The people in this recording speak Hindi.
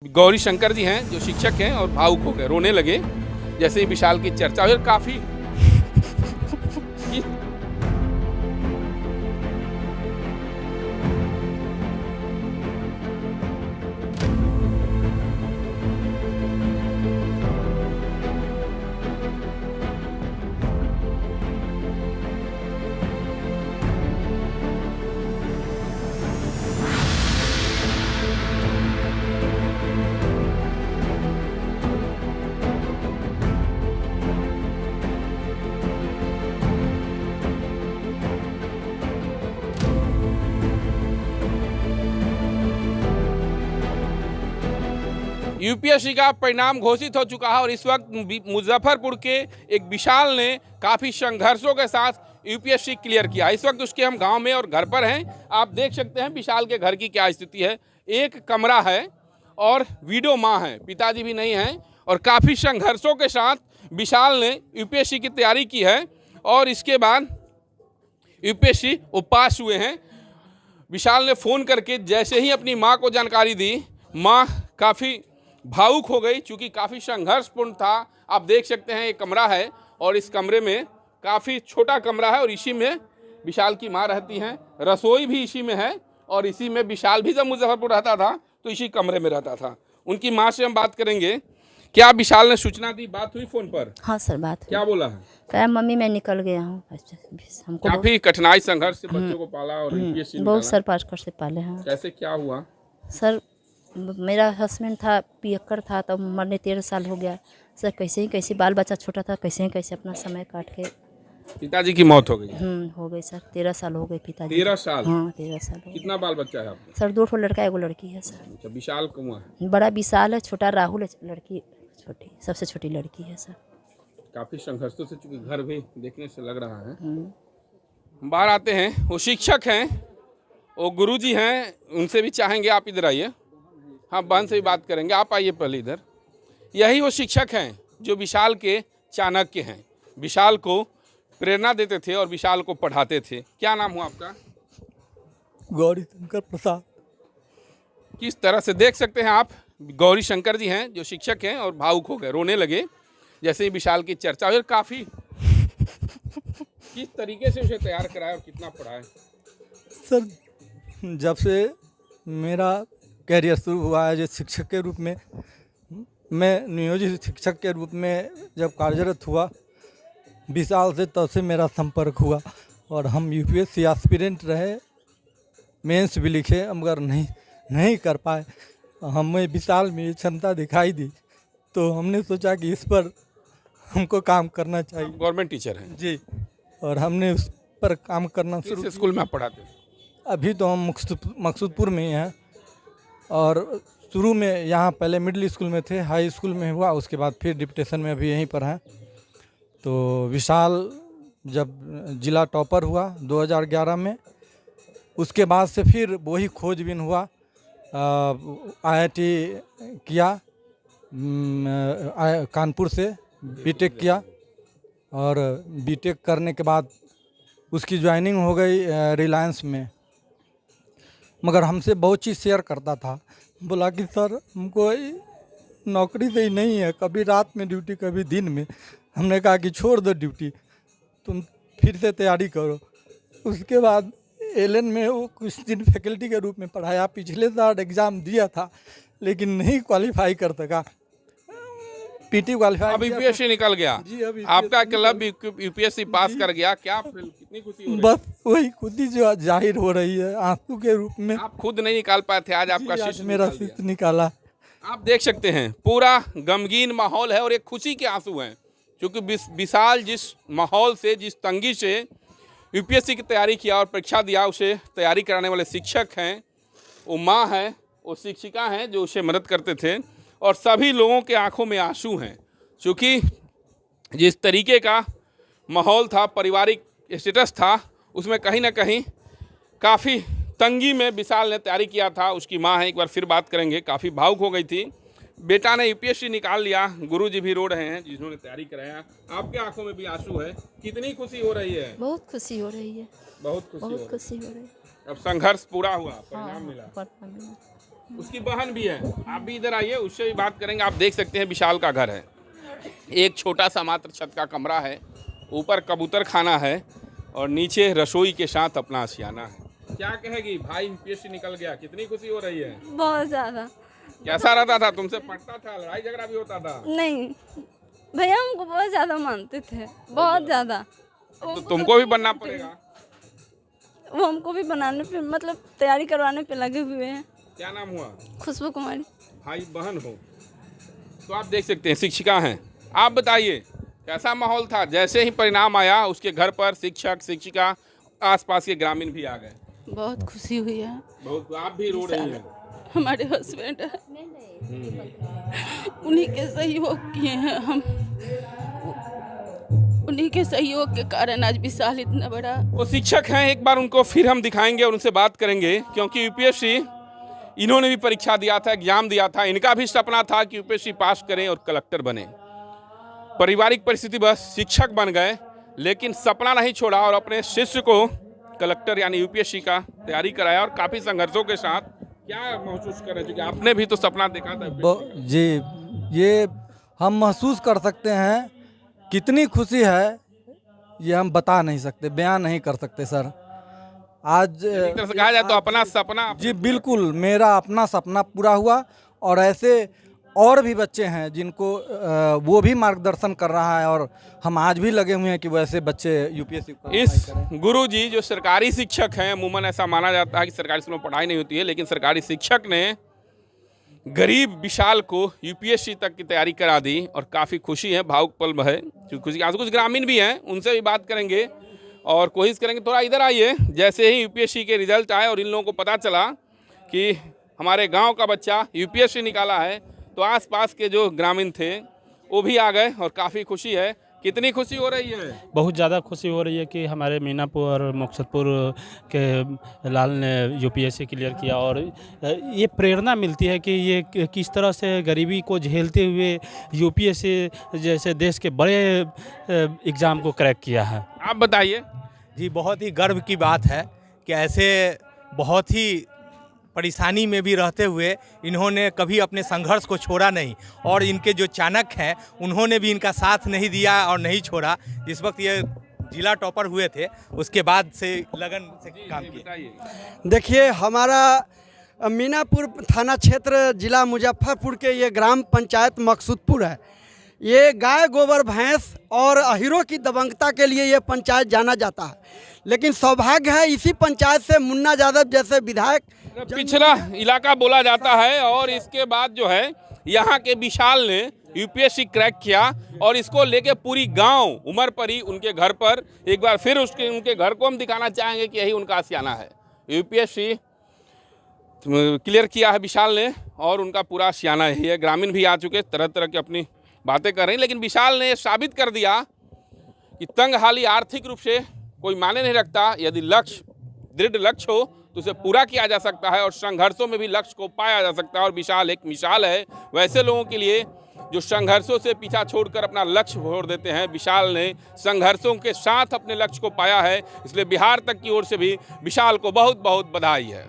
गौरी शंकर जी हैं जो शिक्षक हैं और भावुक हो गए, रोने लगे जैसे ही विशाल की चर्चा हुई। काफी यूपीएससी का परिणाम घोषित हो चुका है और इस वक्त मुजफ्फरपुर के एक विशाल ने काफ़ी संघर्षों के साथ यूपीएससी क्लियर किया। इस वक्त उसके हम गांव में और घर पर हैं। आप देख सकते हैं विशाल के घर की क्या स्थिति है। एक कमरा है और विडो माँ है, पिताजी भी नहीं हैं और काफ़ी संघर्षों के साथ विशाल ने यूपीएससी की तैयारी की है और इसके बाद यूपीएससी वो पास हुए हैं। विशाल ने फ़ोन करके जैसे ही अपनी माँ को जानकारी दी, माँ काफ़ी भावुक हो गई क्योंकि काफ़ी संघर्षपूर्ण था। आप देख सकते हैं ये कमरा है और इस कमरे में काफ़ी छोटा कमरा है और इसी में विशाल की माँ रहती हैं। रसोई भी इसी में है और इसी में विशाल भी जब मुजफ्फरपुर रहता था तो इसी कमरे में रहता था। उनकी माँ से हम बात करेंगे। क्या विशाल ने सूचना दी? बात हुई फ़ोन पर? हाँ सर, बात हुई। क्या बोला है? कहा मम्मी मैं निकल गया हूँ। हमको काफ़ी कठिनाई संघर्ष से बच्चों को पाला और यूपीएससी बहुत सर पास कर से पाले हैं। कैसे क्या हुआ? सर मेरा हस्बैंड था, पियक्कर था, तब मरने 13 साल हो गया। सर कैसे बाल बच्चा छोटा था, कैसे अपना समय काट के पिताजी की मौत हो गई? हो गई सर। 13 साल हो गए पिताजी। 13 साल? हाँ 13 साल हो गए। कितना बाल बच्चा है आपका? सर 2 लड़का 1 लड़की है सर। अच्छा, विशाल कुआं है? बड़ा विशाल है, छोटा राहुल है, लड़की छोटी, सबसे छोटी लड़की है सर। काफी संघर्षों से, चूंकि घर भी देखने से लग रहा है। बाहर आते हैं, वो शिक्षक हैं, वो गुरुजी हैं, उनसे भी चाहेंगे आप इधर आइए। हाँ, बहन से भी बात करेंगे, आप आइए पहले इधर। यही वो शिक्षक हैं जो विशाल के चाणक्य हैं, विशाल को प्रेरणा देते थे और विशाल को पढ़ाते थे। क्या नाम हुआ आपका? गौरी शंकर प्रसाद। किस तरह से देख सकते हैं आप, गौरी शंकर जी हैं जो शिक्षक हैं और भावुक हो गए, रोने लगे जैसे ही विशाल की चर्चा हुई। काफ़ी किस तरीके से उसे तैयार कराया और कितना पढ़ाया? सर जब से मेरा कैरियर शुरू हुआ है जो शिक्षक के रूप में, मैं नियोजित शिक्षक के रूप में जब कार्यरत हुआ विशाल से, तब से मेरा संपर्क हुआ और हम यूपीएससी एस्पिरेंट रहे, मेंस भी लिखे मगर नहीं कर पाए। हमें विशाल में क्षमता दिखाई दी तो हमने सोचा कि इस पर हमको काम करना चाहिए। गवर्नमेंट टीचर हैं जी, और हमने उस पर काम करना शुरू। किस स्कूल में आप पढ़ाते हैं? अभी तो हम मकसूदपुर में ही हैं और शुरू में यहाँ पहले मिडिल स्कूल में थे, हाई स्कूल में हुआ, उसके बाद फिर डिप्टेशन में अभी यहीं पर हैं। तो विशाल जब जिला टॉपर हुआ 2011 में, उसके बाद से फिर वही खोजबीन हुआ। आईआईटी किया, कानपुर से बीटेक किया और बीटेक करने के बाद उसकी ज्वाइनिंग हो गई रिलायंस में। मगर हमसे बहुत चीज़ शेयर करता था, बोला कि सर हमको नौकरी से ही नहीं है, कभी रात में ड्यूटी कभी दिन में। हमने कहा कि छोड़ दो ड्यूटी, तुम फिर से तैयारी करो। उसके बाद एलएन में वो कुछ दिन फैकल्टी के रूप में पढ़ाया। पिछले साल एग्ज़ाम दिया था लेकिन नहीं क्वालिफाई कर सका, पीटी क्वालिफाई। अब यूपीएससी निकल गया जी, अब आपका क्लब यूपीएससी पास कर गया, क्या कितनी खुशी हो रही है? बस वही खुशी जो जाहिर हो रही है आंसू के रूप में। आप खुद नहीं निकाल पाए थे, आज आपका शिष्य मेरा निकाल दिया। शिष्य निकाला। आप देख सकते हैं पूरा गमगीन माहौल है और एक खुशी के आंसू हैं क्योंकि विशाल जिस माहौल से, जिस तंगी से यूपीएससी की तैयारी किया और परीक्षा दिया, उसे तैयारी कराने वाले शिक्षक हैं, वो माँ है, वो शिक्षिका हैं जो उसे मदद करते थे और सभी लोगों के आंखों में आंसू हैं क्योंकि जिस तरीके का माहौल था, पारिवारिक स्टेटस था, उसमें कहीं ना कहीं काफ़ी तंगी में विशाल ने तैयारी किया था। उसकी माँ है, एक बार फिर बात करेंगे, काफ़ी भावुक हो गई थी। बेटा ने यूपीएससी निकाल लिया, गुरुजी भी रो रहे हैं जिन्होंने तैयारी कराया। आपके आंखों में भी आंसू है, कितनी खुशी हो रही है? बहुत खुशी हो रही है, बहुत खुशी बहुत खुशी हो रही है। अब संघर्ष पूरा हुआ, परिणाम मिला। उसकी बहन भी है। आप भी इधर आइए, उससे भी बात करेंगे। आप देख सकते हैं विशाल का घर है, एक छोटा सा मात्र छत का कमरा है, ऊपर कबूतर खाना है और नीचे रसोई के साथ अपना आशियाना है। क्या कहेगी, भाई यूपीएससी निकल गया, कितनी खुशी हो रही है? बहुत ज़्यादा। कैसा रहता था, तुमसे पढ़ता था, लड़ाई झगड़ा भी होता था? नहीं, भैया हमको बहुत ज़्यादा मानते थे, बहुत ज़्यादा। तो तुमको भी बनना पड़ेगा। वो हमको भी बनाने पे मतलब तैयारी करवाने पे लगे हुए हैं। क्या नाम हुआ? खुशबू कुमारी। भाई बहन हो तो आप देख सकते हैं, शिक्षिका हैं। आप बताइए कैसा माहौल था जैसे ही परिणाम आया? उसके घर पर शिक्षक शिक्षिका आसपास के ग्रामीण भी आ गए। बहुत खुशी हुई है। बहुत। आप भी रो रही हैं? हमारे हस्बैंड है, उन्हीं के सहयोग किए हैं हम, उन्हीं के सहयोग के कारण आज विशाल इतना बड़ा। वो शिक्षक हैं, एक बार उनको फिर हम दिखाएंगे और उनसे बात करेंगे, क्योंकि यूपीएससी इन्होंने भी परीक्षा दिया था, एग्जाम दिया था। इनका भी सपना था कि यूपीएससी पास करें और कलेक्टर बने। पारिवारिक परिस्थिति बस शिक्षक बन गए, लेकिन सपना नहीं छोड़ा और अपने शिष्य को कलेक्टर यानी यूपीएससी का तैयारी कराया और काफ़ी संघर्षों के साथ। क्या महसूस कर रहे हैं, क्योंकि आपने भी तो सपना देखा था? जी, ये हम महसूस कर सकते हैं, कितनी खुशी है ये हम बता नहीं सकते, बयान नहीं कर सकते सर। आज एक तरह से कहा जाए तो अपना सपना। जी बिल्कुल, मेरा अपना सपना पूरा हुआ और ऐसे और भी बच्चे हैं जिनको वो भी मार्गदर्शन कर रहा है और हम आज भी लगे हुए हैं कि वैसे बच्चे यूपीएससी इस गुरुजी जो सरकारी शिक्षक हैं, अमूमन ऐसा माना जाता है कि सरकारी स्कूलों में पढ़ाई नहीं होती है, लेकिन सरकारी शिक्षक ने गरीब विशाल को यूपीएससी तक की तैयारी करा दी और काफ़ी खुशी है, भावुक पल है। खुशी कुछ ग्रामीण भी हैं, उनसे भी बात करेंगे और कोशिश करेंगे। थोड़ा इधर आइए। जैसे ही यूपीएससी के रिजल्ट आए और इन लोगों को पता चला कि हमारे गांव का बच्चा यूपीएससी निकाला है, तो आसपास के जो ग्रामीण थे वो भी आ गए और काफ़ी खुशी है। कितनी खुशी हो रही है? बहुत ज़्यादा खुशी हो रही है कि हमारे मीनापुर और मुक्तसरपुर के लाल ने यूपीएससी क्लियर किया और ये प्रेरणा मिलती है कि ये किस तरह से गरीबी को झेलते हुए यूपीएससी जैसे देश के बड़े एग्ज़ाम को क्रैक किया है। आप बताइए। जी, बहुत ही गर्व की बात है कि ऐसे बहुत ही परेशानी में भी रहते हुए इन्होंने कभी अपने संघर्ष को छोड़ा नहीं और इनके जो चाणक्य हैं उन्होंने भी इनका साथ नहीं दिया और नहीं छोड़ा। जिस वक्त ये जिला टॉपर हुए थे उसके बाद से लगन से काम किया। देखिए, हमारा मीनापुर थाना क्षेत्र जिला मुजफ्फरपुर के ये ग्राम पंचायत मकसूदपुर है। ये गाय गोबर भैंस और अहीरों की दबंगता के लिए ये पंचायत जाना जाता है, लेकिन सौभाग्य है इसी पंचायत से मुन्ना यादव जैसे विधायक पिछड़ा इलाका बोला जाता है और इसके बाद जो है यहाँ के विशाल ने यूपीएससी क्रैक किया और इसको लेके पूरी गांव उमर परी उनके घर पर। एक बार फिर उनके घर को हम दिखाना चाहेंगे कि यही उनका आशियाना है। यूपीएससी क्लियर किया है विशाल ने और उनका पूरा आशियाना यही है। ग्रामीण भी आ चुके, तरह तरह की अपनी बातें कर रहे हैं, लेकिन विशाल ने साबित कर दिया कि तंग हाली आर्थिक रूप से कोई मायने नहीं रखता। यदि लक्ष्य दृढ़ लक्ष्य हो तो उसे पूरा किया जा सकता है और संघर्षों में भी लक्ष्य को पाया जा सकता है। और विशाल एक मिसाल है वैसे लोगों के लिए जो संघर्षों से पीछा छोड़कर अपना लक्ष्य छोड़ देते हैं। विशाल ने संघर्षों के साथ अपने लक्ष्य को पाया है, इसलिए बिहार तक की ओर से भी विशाल को बहुत बहुत बधाई है।